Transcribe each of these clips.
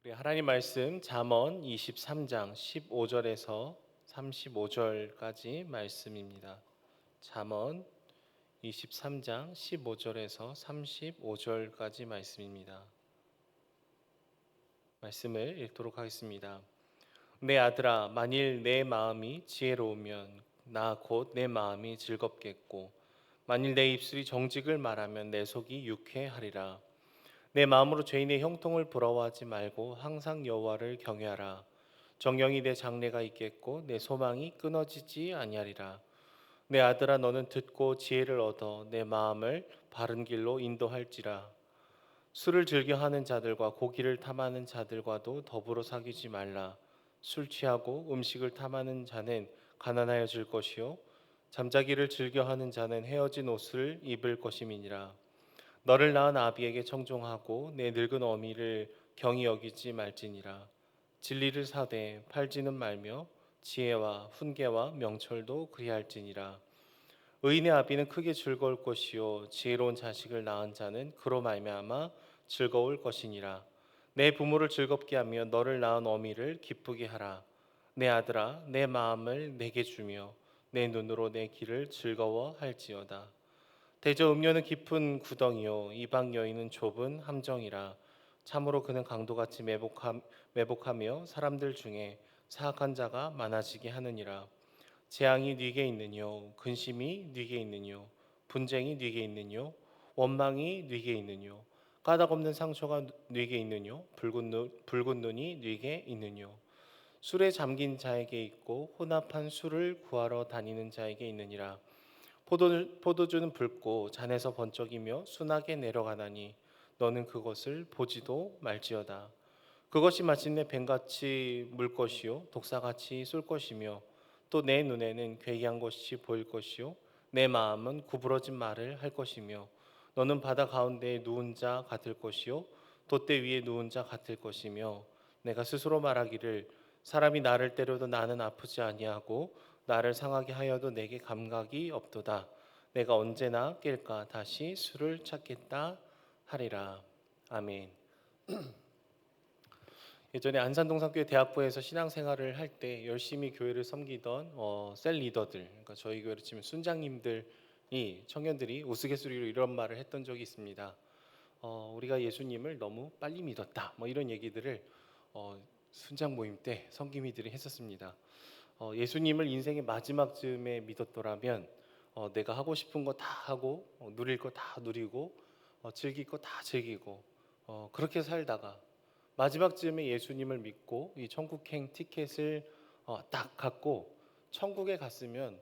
우리 하나님 말씀 잠언 23장 15절에서 35절까지 말씀입니다. 잠언 23장 15절에서 35절까지 말씀입니다. 말씀을 읽도록 하겠습니다. 내 아들아, 만일 내 마음이 지혜로우면 나 곧 내 마음이 즐겁겠고, 만일 내 입술이 정직을 말하면 내 속이 유쾌하리라. 내 마음으로 죄인의 형통을 부러워하지 말고 항상 여호와를 경외하라. 정령이 내 장래가 있겠고 내 소망이 끊어지지 아니하리라. 내 아들아, 너는 듣고 지혜를 얻어 내 마음을 바른 길로 인도할지라. 술을 즐겨 하는 자들과 고기를 탐하는 자들과도 더불어 사귀지 말라. 술 취하고 음식을 탐하는 자는 가난하여질 것이요 잠자기를 즐겨 하는 자는 헤어진 옷을 입을 것임이니라. 너를 낳은 아비에게 청종하고 내 늙은 어미를 경히 여기지 말지니라. 진리를 사되 팔지는 말며 지혜와 훈계와 명철도 그리할지니라. 의인의 아비는 크게 즐거울 것이요 지혜로운 자식을 낳은 자는 그로 말미암아 즐거울 것이니라. 내 부모를 즐겁게 하며 너를 낳은 어미를 기쁘게 하라. 내 아들아, 내 마음을 내게 주며 내 눈으로 내 길을 즐거워할지어다. 대저 음료는 깊은 구덩이요 이방 여인은 좁은 함정이라. 참으로 그는 강도같이 매복하며 사람들 중에 사악한 자가 많아지게 하느니라. 재앙이 네게 있느뇨, 근심이 네게 있느뇨, 분쟁이 네게 있느뇨, 원망이 네게 있느뇨, 까닭없는 상처가 네게 있느뇨, 붉은 눈이 네게 있느뇨. 술에 잠긴 자에게 있고 혼합한 술을 구하러 다니는 자에게 있느니라. 포도주는 붉고 잔에서 번쩍이며 순하게 내려가나니 너는 그것을 보지도 말지어다. 그것이 마침내 뱀같이 물 것이요 독사같이 쏠 것이며 또 내 눈에는 괴이한 것이 보일 것이요 내 마음은 구부러진 말을 할 것이며 너는 바다 가운데에 누운 자 같을 것이요 돛대 위에 누운 자 같을 것이며 내가 스스로 말하기를 사람이 나를 때려도 나는 아프지 아니하고 나를 상하게 하여도 내게 감각이 없도다. 내가 언제나 깰까 다시 술을 찾겠다 하리라. 아멘. 예전에 안산동산교회 대학부에서 신앙생활을 할 때 열심히 교회를 섬기던 셀 리더들, 그러니까 저희 교회로 치면 순장님들이 청년들이 우스갯소리로 이런 말을 했던 적이 있습니다. 우리가 예수님을 너무 빨리 믿었다. 뭐 이런 얘기들을 순장 모임 때 성기미들이 했었습니다. 예수님을 인생의 마지막 즈음에 믿었더라면 내가 하고 싶은 거 다 하고 누릴 거 다 누리고 즐길 거 다 즐기고 그렇게 살다가 마지막 즈음에 예수님을 믿고 이 천국행 티켓을 딱 갖고 천국에 갔으면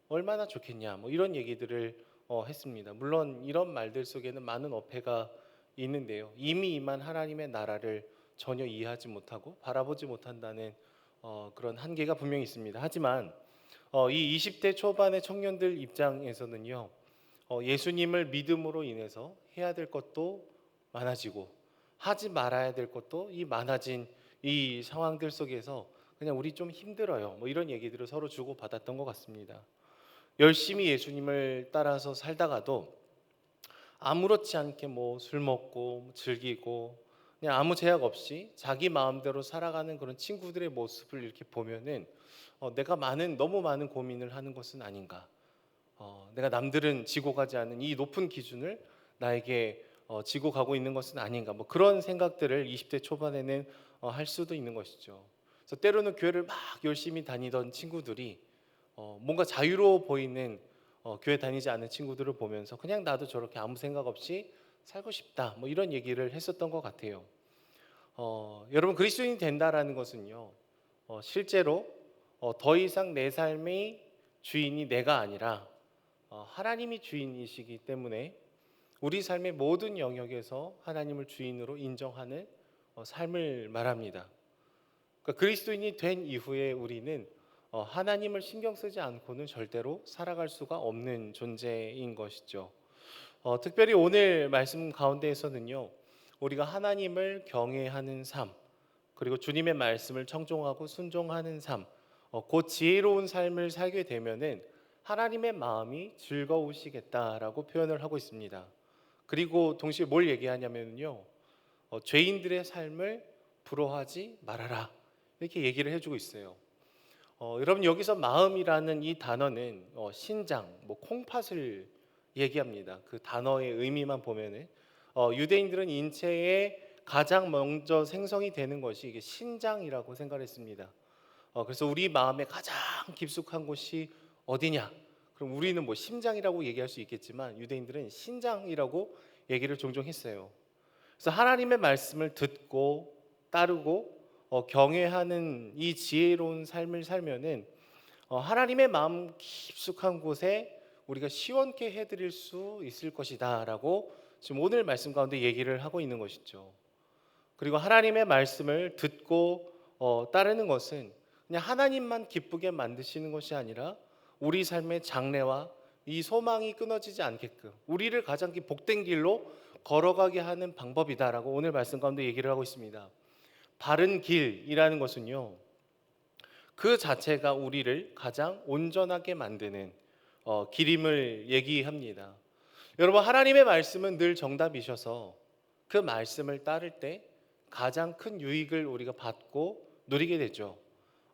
얼마나 좋겠냐 뭐 이런 얘기들을 했습니다. 물론 이런 말들 속에는 많은 어폐가 있는데요. 이미 임한 하나님의 나라를 전혀 이해하지 못하고 바라보지 못한다는 그런 한계가 분명히 있습니다. 하지만 이 20대 초반의 청년들 입장에서는요, 예수님을 믿음으로 인해서 해야 될 것도 많아지고 하지 말아야 될 것도 이 많아진 이 상황들 속에서 그냥 우리 좀 힘들어요. 뭐 이런 얘기들을 서로 주고 받았던 것 같습니다. 열심히 예수님을 따라서 살다가도 아무렇지 않게 뭐 술 먹고 즐기고 그냥 아무 제약 없이 자기 마음대로 살아가는 그런 친구들의 모습을 이렇게 보면은 내가 너무 많은 고민을 하는 것은 아닌가. 내가 남들은 지고 가지 않는 이 높은 기준을 나에게 지고 가고 있는 것은 아닌가. 뭐 그런 생각들을 20대 초반에는 할 수도 있는 것이죠. 그래서 때로는 교회를 막 열심히 다니던 친구들이 뭔가 자유로워 보이는 교회 다니지 않는 친구들을 보면서 그냥 나도 저렇게 아무 생각 없이 살고 싶다. 뭐 이런 얘기를 했었던 것 같아요. 여러분 그리스도인이 된다라는 것은요. 실제로 더 이상 내 삶의 주인이 내가 아니라 하나님이 주인이시기 때문에 우리 삶의 모든 영역에서 하나님을 주인으로 인정하는 삶을 말합니다. 그러니까 그리스도인이 된 이후에 우리는 하나님을 신경 쓰지 않고는 절대로 살아갈 수가 없는 존재인 것이죠. 특별히 오늘 말씀 가운데에서는요, 우리가 하나님을 경외하는 삶, 그리고 주님의 말씀을 청종하고 순종하는 삶, 그 지혜로운 삶을 살게 되면은 하나님의 마음이 즐거우시겠다라고 표현을 하고 있습니다. 그리고 동시에 뭘 얘기하냐면요, 죄인들의 삶을 부러워하지 말아라. 이렇게 얘기를 해주고 있어요. 여러분 여기서 마음이라는 이 단어는 신장, 뭐 콩팥을 얘기합니다. 그 단어의 의미만 보면은 유대인들은 인체에 가장 먼저 생성이 되는 것이 이게 신장이라고 생각했습니다. 그래서 우리 마음에 가장 깊숙한 곳이 어디냐? 그럼 우리는 뭐 심장이라고 얘기할 수 있겠지만 유대인들은 신장이라고 얘기를 종종 했어요. 그래서 하나님의 말씀을 듣고 따르고 경외하는 이 지혜로운 삶을 살면은 하나님의 마음 깊숙한 곳에 우리가 시원케 해드릴 수 있을 것이다라고 지금 오늘 말씀 가운데 얘기를 하고 있는 것이죠. 그리고 하나님의 말씀을 듣고 따르는 것은 그냥 하나님만 기쁘게 만드시는 것이 아니라 우리 삶의 장래와 이 소망이 끊어지지 않게끔 우리를 가장 복된 길로 걸어가게 하는 방법이다라고 오늘 말씀 가운데 얘기를 하고 있습니다. 바른 길이라는 것은요, 그 자체가 우리를 가장 온전하게 만드는 길임을 얘기합니다. 여러분 하나님의 말씀은 늘 정답이셔서 그 말씀을 따를 때 가장 큰 유익을 우리가 받고 누리게 되죠.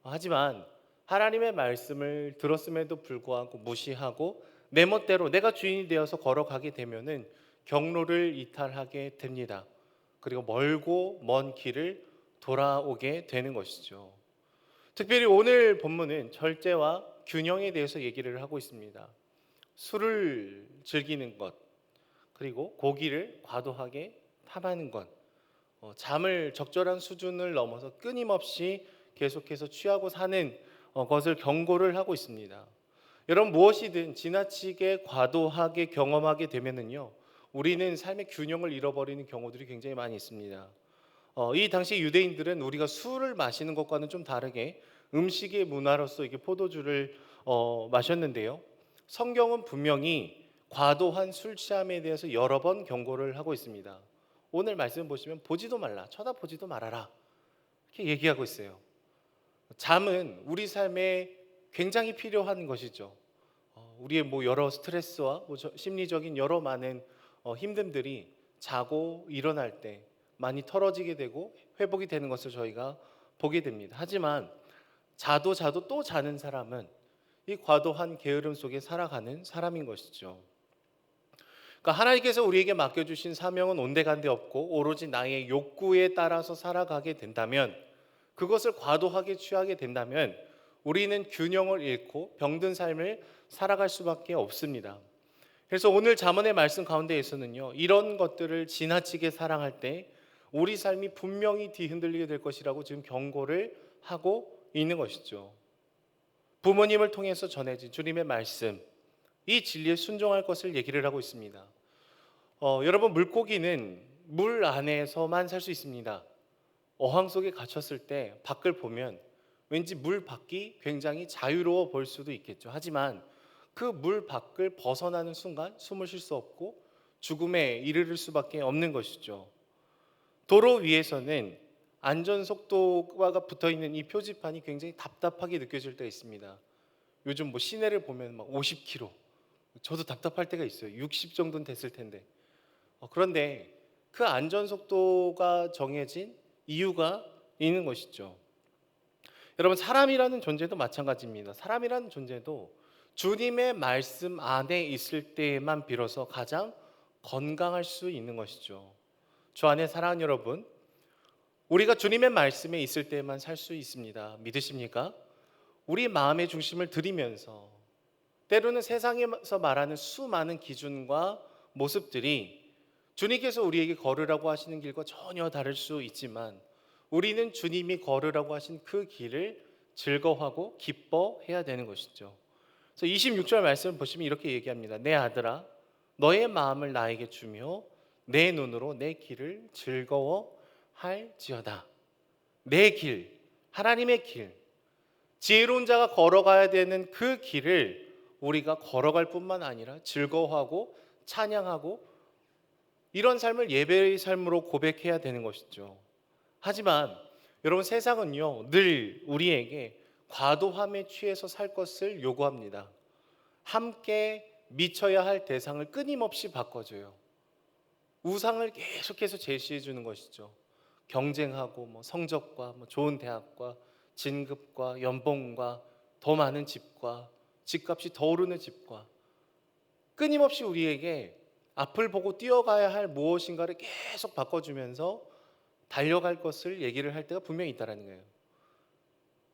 하지만 하나님의 말씀을 들었음에도 불구하고 무시하고 내 멋대로 내가 주인이 되어서 걸어가게 되면은 경로를 이탈하게 됩니다. 그리고 멀고 먼 길을 돌아오게 되는 것이죠. 특별히 오늘 본문은 절제와 균형에 대해서 얘기를 하고 있습니다. 술을 즐기는 것, 그리고 고기를 과도하게 탐하는 것, 잠을 적절한 수준을 넘어서 끊임없이 계속해서 취하고 사는 것을 경고를 하고 있습니다. 여러분 무엇이든 지나치게 과도하게 경험하게 되면은요, 우리는 삶의 균형을 잃어버리는 경우들이 굉장히 많이 있습니다. 이 당시 유대인들은 우리가 술을 마시는 것과는 좀 다르게 음식의 문화로서 이게 포도주를 마셨는데요. 성경은 분명히 과도한 술 취함에 대해서 여러 번 경고를 하고 있습니다. 오늘 말씀 보시면 보지도 말라, 쳐다보지도 말아라 이렇게 얘기하고 있어요. 잠은 우리 삶에 굉장히 필요한 것이죠. 우리의 뭐 여러 스트레스와 뭐 심리적인 여러 많은 힘듦들이 자고 일어날 때 많이 털어지게 되고 회복이 되는 것을 저희가 보게 됩니다. 하지만 자도 또 자는 사람은 이 과도한 게으름 속에 살아가는 사람인 것이죠. 그러니까 하나님께서 우리에게 맡겨주신 사명은 온데간데 없고 오로지 나의 욕구에 따라서 살아가게 된다면, 그것을 과도하게 취하게 된다면 우리는 균형을 잃고 병든 삶을 살아갈 수밖에 없습니다. 그래서 오늘 잠언의 말씀 가운데에서는요, 이런 것들을 지나치게 사랑할 때 우리 삶이 분명히 뒤흔들리게 될 것이라고 지금 경고를 하고 있는 것이죠. 부모님을 통해서 전해진 주님의 말씀, 이 진리에 순종할 것을 얘기를 하고 있습니다. 여러분 물고기는 물 안에서만 살 수 있습니다. 어항 속에 갇혔을 때 밖을 보면 왠지 물 밖이 굉장히 자유로워 보일 수도 있겠죠. 하지만 그 물 밖을 벗어나는 순간 숨을 쉴 수 없고 죽음에 이르를 수밖에 없는 것이죠. 도로 위에서는 안전속도가 붙어있는 이 표지판이 굉장히 답답하게 느껴질 때가 있습니다. 요즘 뭐 시내를 보면 막 50km, 저도 답답할 때가 있어요. 60 정도는 됐을 텐데. 그런데 그 안전속도가 정해진 이유가 있는 것이죠. 여러분 사람이라는 존재도 마찬가지입니다. 사람이라는 존재도 주님의 말씀 안에 있을 때만 비로소 가장 건강할 수 있는 것이죠. 주 안에 사랑하는 여러분, 우리가 주님의 말씀에 있을 때만 살 수 있습니다. 믿으십니까? 우리 마음의 중심을 들이면서 때로는 세상에서 말하는 수많은 기준과 모습들이 주님께서 우리에게 걸으라고 하시는 길과 전혀 다를 수 있지만 우리는 주님이 걸으라고 하신 그 길을 즐거워하고 기뻐해야 되는 것이죠. 그래서 26절 말씀을 보시면 이렇게 얘기합니다. 내 아들아, 너의 마음을 나에게 주며 내 눈으로 내 길을 즐거워할지어다. 내 길, 하나님의 길, 지혜로운 자가 걸어가야 되는 그 길을 우리가 걸어갈 뿐만 아니라 즐거워하고 찬양하고 이런 삶을 예배의 삶으로 고백해야 되는 것이죠. 하지만 여러분 세상은요 늘 우리에게 과도함에 취해서 살 것을 요구합니다. 함께 미쳐야 할 대상을 끊임없이 바꿔줘요. 우상을 계속해서 제시해 주는 것이죠. 경쟁하고 뭐 성적과 뭐 좋은 대학과 진급과 연봉과 더 많은 집과 집값이 더 오르는 집과 끊임없이 우리에게 앞을 보고 뛰어가야 할 무엇인가를 계속 바꿔주면서 달려갈 것을 얘기를 할 때가 분명히 있다는 거예요.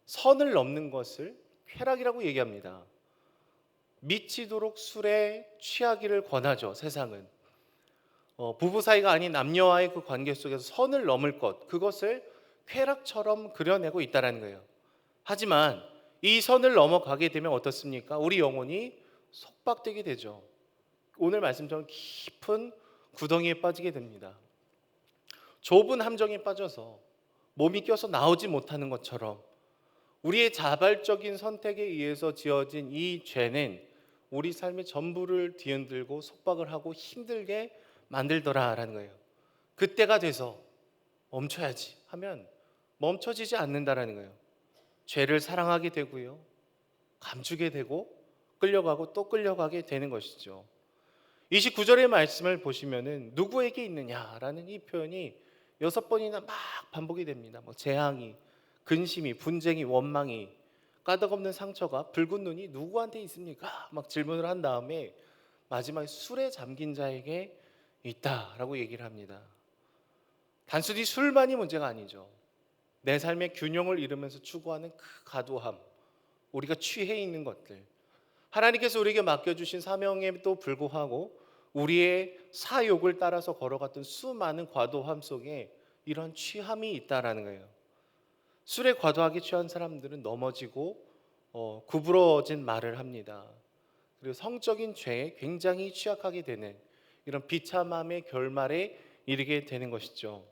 선을 넘는 것을 쾌락이라고 얘기합니다. 미치도록 술에 취하기를 권하죠. 세상은 부부 사이가 아닌 남녀와의 그 관계 속에서 선을 넘을 것, 그것을 쾌락처럼 그려내고 있다는 거예요. 하지만 이 선을 넘어가게 되면 어떻습니까? 우리 영혼이 속박되게 되죠. 오늘 말씀처럼 깊은 구덩이에 빠지게 됩니다. 좁은 함정에 빠져서 몸이 껴서 나오지 못하는 것처럼 우리의 자발적인 선택에 의해서 지어진 이 죄는 우리 삶의 전부를 뒤흔들고 속박을 하고 힘들게 만들더라라는 거예요. 그때가 돼서 멈춰야지 하면 멈춰지지 않는다라는 거예요. 죄를 사랑하게 되고요, 감추게 되고 끌려가고 또 끌려가게 되는 것이죠. 29절의 말씀을 보시면은 누구에게 있느냐라는 이 표현이 6번이나 막 반복이 됩니다. 뭐 재앙이, 근심이, 분쟁이, 원망이, 까닭없는 상처가, 붉은 눈이 누구한테 있습니까? 막 질문을 한 다음에 마지막에 술에 잠긴 자에게 있다라고 얘기를 합니다. 단순히 술만이 문제가 아니죠. 내 삶의 균형을 잃으면서 추구하는 그 과도함, 우리가 취해 있는 것들, 하나님께서 우리에게 맡겨주신 사명에도 불구하고 우리의 사욕을 따라서 걸어갔던 수많은 과도함 속에 이런 취함이 있다라는 거예요. 술에 과도하게 취한 사람들은 넘어지고 구부러진 말을 합니다. 그리고 성적인 죄에 굉장히 취약하게 되는 이런 비참함의 결말에 이르게 되는 것이죠.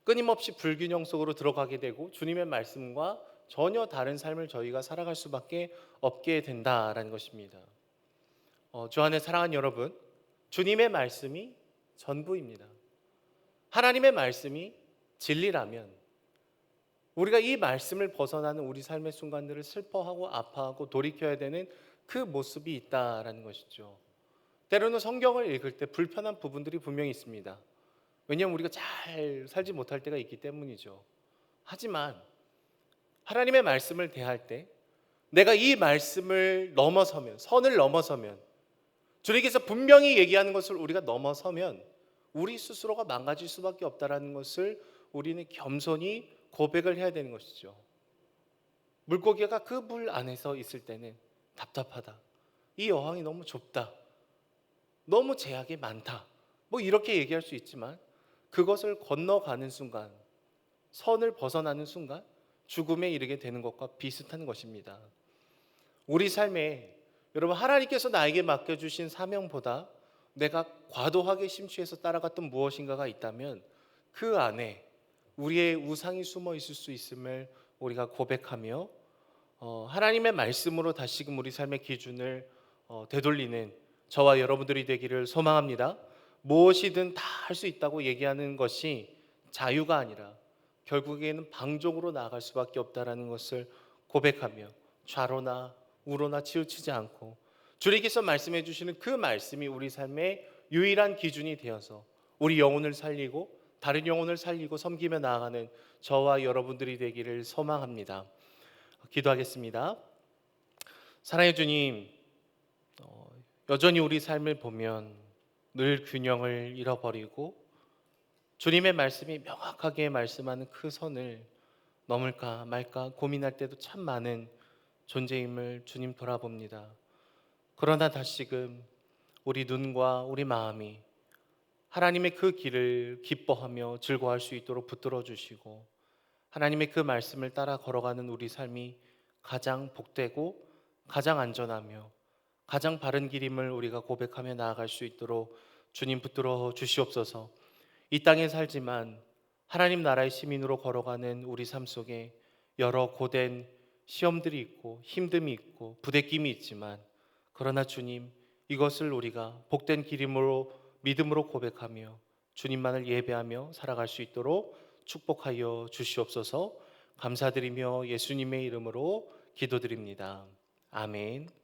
끊임없이 불균형 속으로 들어가게 되고 주님의 말씀과 전혀 다른 삶을 저희가 살아갈 수밖에 없게 된다라는 것입니다. 주 안에 사랑하는 여러분, 주님의 말씀이 전부입니다. 하나님의 말씀이 진리라면 우리가 이 말씀을 벗어나는 우리 삶의 순간들을 슬퍼하고 아파하고 돌이켜야 되는 그 모습이 있다라는 것이죠. 때로는 성경을 읽을 때 불편한 부분들이 분명히 있습니다. 왜냐하면 우리가 잘 살지 못할 때가 있기 때문이죠. 하지만 하나님의 말씀을 대할 때 내가 이 말씀을 넘어서면, 선을 넘어서면, 주님께서 분명히 얘기하는 것을 우리가 넘어서면 우리 스스로가 망가질 수밖에 없다는 것을 우리는 겸손히 고백을 해야 되는 것이죠. 물고기가 그 물 안에서 있을 때는 답답하다, 이 어항이 너무 좁다, 너무 제약이 많다, 뭐 이렇게 얘기할 수 있지만 그것을 건너가는 순간, 선을 벗어나는 순간 죽음에 이르게 되는 것과 비슷한 것입니다. 우리 삶에 여러분, 하나님께서 나에게 맡겨주신 사명보다 내가 과도하게 심취해서 따라갔던 무엇인가가 있다면 그 안에 우리의 우상이 숨어 있을 수 있음을 우리가 고백하며 하나님의 말씀으로 다시금 우리 삶의 기준을 되돌리는 저와 여러분들이 되기를 소망합니다. 무엇이든 다 할 수 있다고 얘기하는 것이 자유가 아니라 결국에는 방종으로 나아갈 수밖에 없다는 것을 고백하며 좌로나 우로나 치우치지 않고 주님께서 말씀해 주시는 그 말씀이 우리 삶의 유일한 기준이 되어서 우리 영혼을 살리고 다른 영혼을 살리고 섬기며 나아가는 저와 여러분들이 되기를 소망합니다. 기도하겠습니다. 사랑해 주님, 여전히 우리 삶을 보면 늘 균형을 잃어버리고 주님의 말씀이 명확하게 말씀하는 그 선을 넘을까 말까 고민할 때도 참 많은 존재임을 주님 돌아봅니다. 그러나 다시금 우리 눈과 우리 마음이 하나님의 그 길을 기뻐하며 즐거워할 수 있도록 붙들어 주시고 하나님의 그 말씀을 따라 걸어가는 우리 삶이 가장 복되고 가장 안전하며 가장 바른 길임을 우리가 고백하며 나아갈 수 있도록 주님 붙들어 주시옵소서. 이 땅에 살지만 하나님 나라의 시민으로 걸어가는 우리 삶 속에 여러 고된 시험들이 있고 힘듦이 있고 부대낌이 있지만 그러나 주님, 이것을 우리가 복된 길임으로 믿음으로 고백하며 주님만을 예배하며 살아갈 수 있도록 축복하여 주시옵소서. 감사드리며 예수님의 이름으로 기도드립니다. 아멘.